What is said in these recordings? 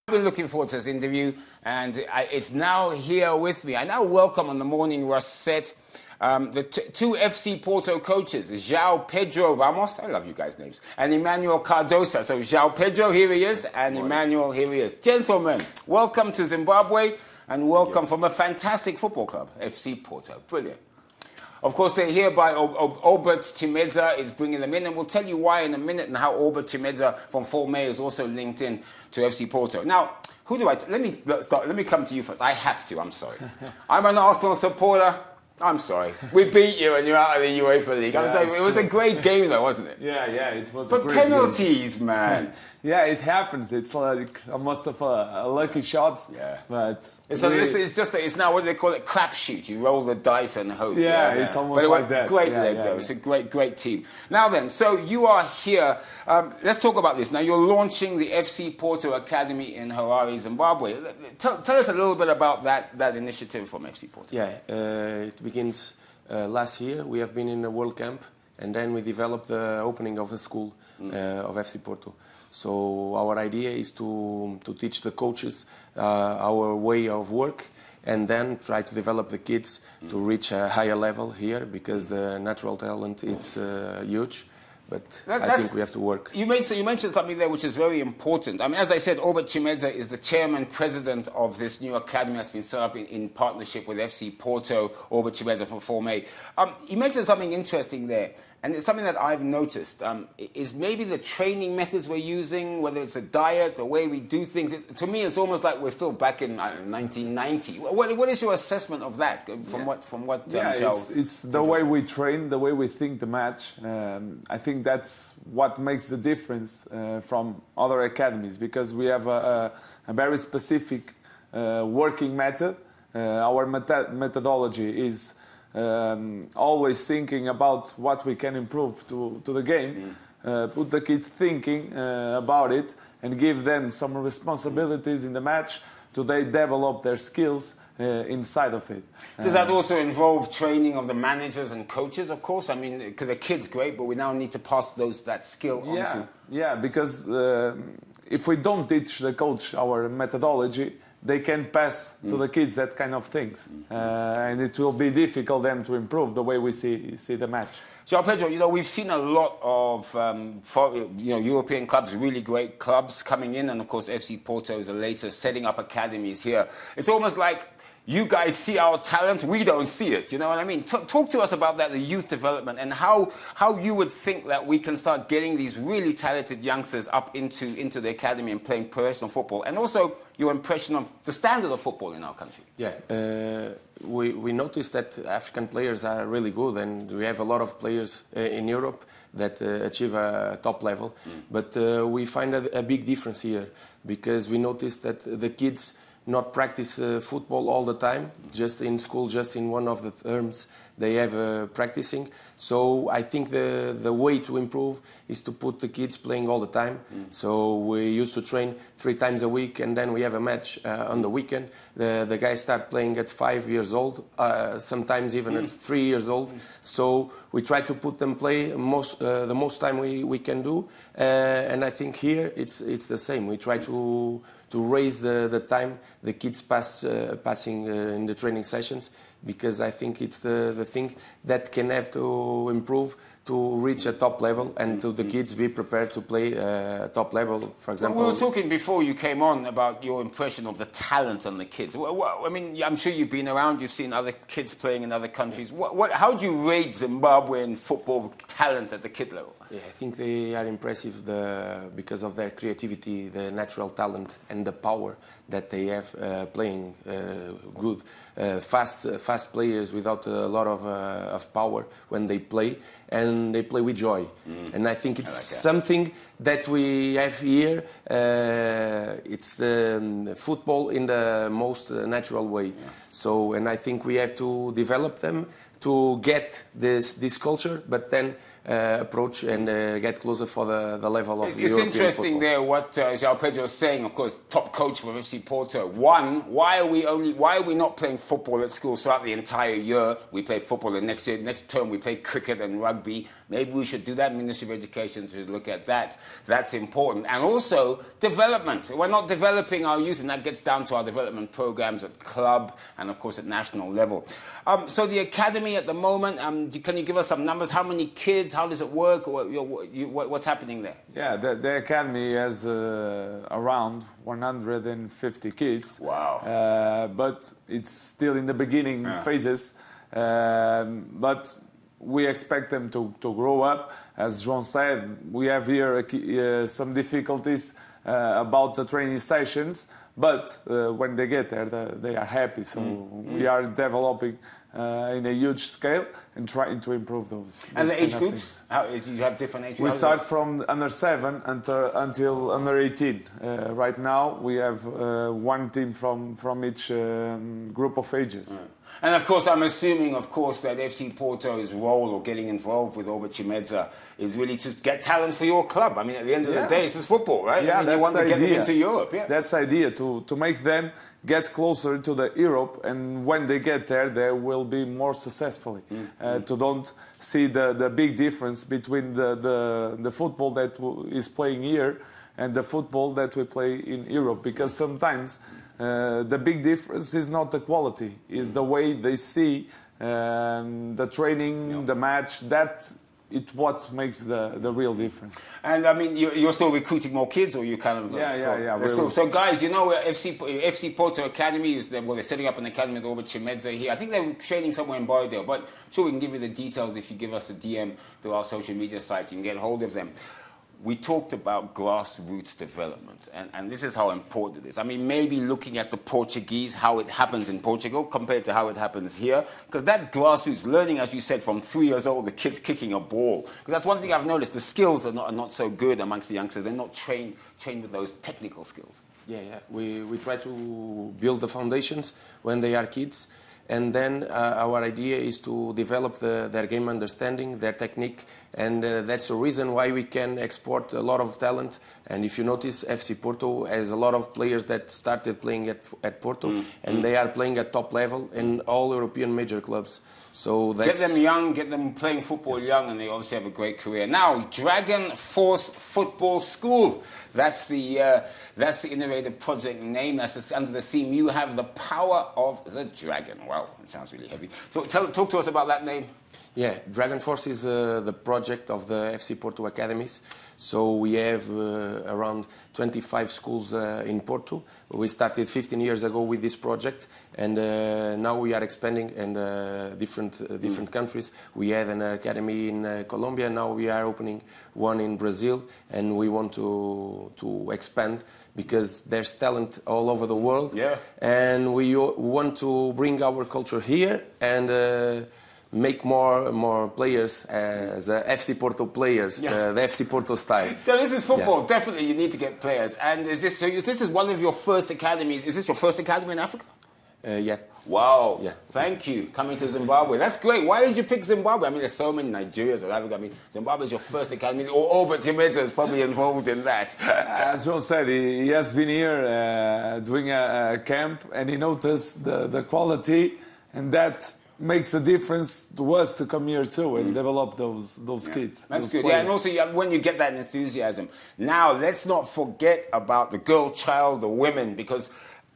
I've been looking forward to this interview, and it's now here with me. I now welcome on the Morning Rush set the two FC Porto coaches, João Pedro Ramos, I love you guys' names, and Emmanuel Cardosa. So João Pedro, here he is, and Emmanuel, here he is. Gentlemen, welcome to Zimbabwe, and welcome from a fantastic football club, FC Porto. Brilliant. Of course, they're here by Albert Chimedza is bringing them in, and we'll tell you why in a minute and how Albert Chimedza from 4 May is also linked in to FC Porto. Now, who do let me come to you first. I have to, I'm sorry. I'm an Arsenal supporter. I'm sorry. We beat you and you're out of the UEFA League. I'm sorry. It was a great game though, wasn't it? Yeah, it was a great penalties, game. Man. Yeah, it happens. It's like almost a lucky shot. Yeah. But it's now what do they call it? Crapshoot. You roll the dice and hope. Yeah, it's almost like that. Great leg though. It's a great team. Now then, so you are here. Let's talk about this. Now you're launching the FC Porto Academy in Harare, Zimbabwe. Tell us a little bit about that initiative from FC Porto. Yeah, it begins last year. We have been in a World Camp, and then we developed the opening of a school of FC Porto. So our idea is to teach the coaches our way of work, and then try to develop the kids to reach a higher level here, because the natural talent is huge. But I think we have to work. You mentioned something there which is very important. I mean, as I said, Albert Chimedza is the chairman, president of this new academy that's been set up in partnership with FC Porto, Albert Chimedza from 4 May. You mentioned something interesting there, and it's something that I've noticed, is maybe the training methods we're using, whether it's a diet, the way we do things. To me, it's almost like we're still back in 1990. What is your assessment of that, from what it's the way we train, the way we think the match. I think that's what makes the difference from other academies, because we have a very specific working method. Our methodology is always thinking about what we can improve to the game, put the kids thinking about it, and give them some responsibilities in the match to they develop their skills inside of it. Does that also involve training of the managers and coaches, of course? I mean, because the kid's great, but we now need to pass that skill on to... Yeah, because if we don't teach the coach our methodology, they can pass to the kids that kind of things. And it will be difficult then to improve the way we see the match. João Pedro, we've seen a lot of European clubs, really great clubs coming in, and of course FC Porto is the latest, setting up academies here. It's almost like you guys see our talent, we don't see it. You know what I mean? Talk to us about that, the youth development, and how you would think that we can start getting these really talented youngsters up into the academy and playing professional football, and also your impression of the standard of football in our country. Yeah, we noticed that African players are really good, and we have a lot of players in Europe that achieve a top level. But we find a big difference here, because we noticed that the kids not practice football all the time, just in school, just in one of the terms they have practicing. So I think the way to improve is to put the kids playing all the time. So we used to train 3 times a week, and then we have a match on the weekend. The guys start playing at 5 years old, sometimes even at 3 years old. So we try to put them play the most time we can do. And I think here it's the same. We try to raise the time the kids passing in the training sessions, because I think it's the thing that can have to improve to reach a top level, and to the kids be prepared to play top level, for example. We were talking before you came on about your impression of the talent on the kids. I mean, I'm sure you've been around, you've seen other kids playing in other countries. How do you rate Zimbabwean football talent at the kid level? Yeah, I think they are impressive because of their creativity, the natural talent, and the power that they have playing good, fast players without a lot of power when they play, and they play with joy. And I think it's something that we have here. It's football in the most natural way. So, and I think we have to develop them to get this culture, but then approach and get closer for the level of It's European interesting football. there what João Pedro is saying. Of course, top coach for FC Porto. One, why are we not playing football at school throughout the entire year? We play football, and next term we play cricket and rugby. Maybe we should do that. Ministry of Education should look at that. That's important. And also development. We're not developing our youth, and that gets down to our development programs at club and of course at national level. So the academy at the moment, can you give us some numbers? How many kids? How does it work? What's happening there? Yeah, the academy has around 150 kids. Wow. But it's still in the beginning phases. But we expect them to grow up. As João said, we have here some difficulties about the training sessions. But when they get there, they are happy. So we are developing in a huge scale and trying to improve those. And the age groups? Do you have different age groups? We start from under 7 until under 18. Right now, we have one team from each group of ages. And of course, I'm assuming, of course, that FC Porto's role or getting involved with Orbit Chimedza is really to get talent for your club. I mean, at the end of the day, it's just football, right? Yeah, I mean, you want to get them into Europe, yeah. That's the idea, to make them get closer to the Europe, and when they get there, they will be more successfully. To don't see the big difference between the football that is playing here and the football that we play in Europe, because sometimes the big difference is not the quality, it's the way they see the training, the match. That it's what makes the real difference. And I mean, you're still recruiting more kids, or you kind of yeah. So guys, you know, FC Porto Academy is they're setting up an academy with Orbit Chimedza here. I think they're training somewhere in Bordeaux, but I'm sure we can give you the details if you give us a DM through our social media site. You can get hold of them. We talked about grassroots development, and this is how important it is. I mean, maybe looking at the Portuguese, how it happens in Portugal compared to how it happens here, because that grassroots learning, as you said, from 3 years old, the kids kicking a ball. Because that's one thing I've noticed, the skills are not so good amongst the youngsters. They're not trained with those technical skills. Yeah. We try to build the foundations when they are kids. And then our idea is to develop their game understanding, their technique, and that's the reason why we can export a lot of talent. And if you notice, FC Porto has a lot of players that started playing at Porto, and they are playing at top level in all European major clubs. So that's... Get them young, get them playing football young, and they obviously have a great career. Now, Dragon Force Football School. That's the innovative project name. That's under the theme. You have the power of the dragon. Wow, it sounds really heavy. So talk to us about that name. Yeah, Dragon Force is the project of the FC Porto academies. So we have around 25 schools in Porto. We started 15 years ago with this project, and now we are expanding in different countries. We had an academy in Colombia. Now we are opening one in Brazil, and we want to expand because there's talent all over the world. Yeah. And we want to bring our culture here and make more players as FC Porto players, the FC Porto style. So this is football. Yeah. Definitely, you need to get players. And this is one of your first academies. Is this your first academy in Africa? Yeah. Wow. Yeah. Thank you. Coming to Zimbabwe. That's great. Why did you pick Zimbabwe? I mean, there's so many Nigerians or Africa. I mean, Zimbabwe is your first academy. Or Orbit Chimedza is probably involved in that. As João said, he has been here doing a camp, and he noticed the quality, and that makes a difference to us to come here too and develop those kids. That's good. Yeah, and also when you get that enthusiasm. Now, let's not forget about the girl child, the women, because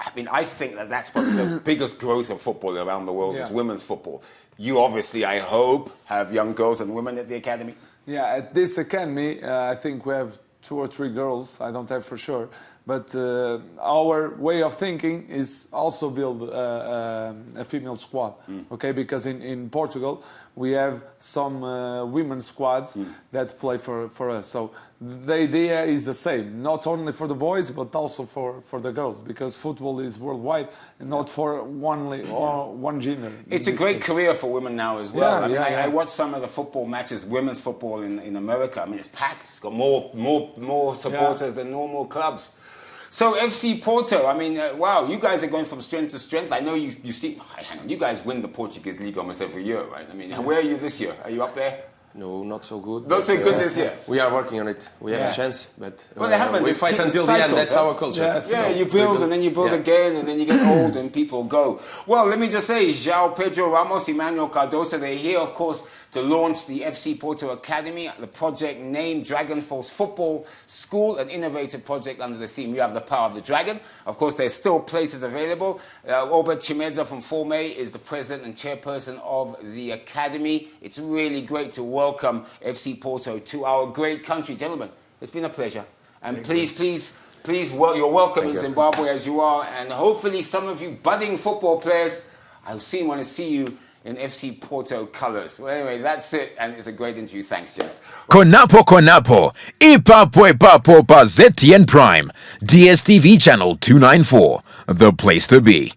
I mean, I think that's probably the biggest growth of football around the world is women's football. You obviously, I hope, have young girls and women at the academy. Yeah, at this academy, I think we have 2 or 3 girls. I don't have for sure. But our way of thinking is also build a female squad, okay? Because in Portugal, we have some women's squads that play for us. So the idea is the same, not only for the boys, but also for the girls, because football is worldwide and not for one gender. It's a great career for women now as well. I watch some of the football matches, women's football in America. I mean, it's packed. It's got more supporters than normal clubs. So FC Porto, I mean, wow, you guys are going from strength to strength. I know you see, hang on, you guys win the Portuguese league almost every year, right? I mean, where are you this year? Are you up there? No, not so good. Not so good this year. We are working on it. We have Yeah. a chance, but Well, it happens. we It's fight until the cycles, end. That's huh? our culture. Yes. Yeah, So you build and then you build yeah. again and then you get old and people go. Well, let me just say, João Pedro Ramos, Emmanuel Cardoso, they're here, of course, to launch the FC Porto Academy, the project named Dragon Force Football School, an innovative project under the theme, You Have the Power of the Dragon. Of course, there's still places available. Robert Chimedza from Forme is the president and chairperson of the academy. It's really great to welcome FC Porto to our great country. Gentlemen, it's been a pleasure. And please, you're welcome in Zimbabwe as you are. And hopefully some of you budding football players, I want to see you in FC Porto colours. Well, anyway, that's it. And it's a great interview. Thanks, gents. Konapo, ipapo pa ZTN Prime, DSTV channel 294, the place to be.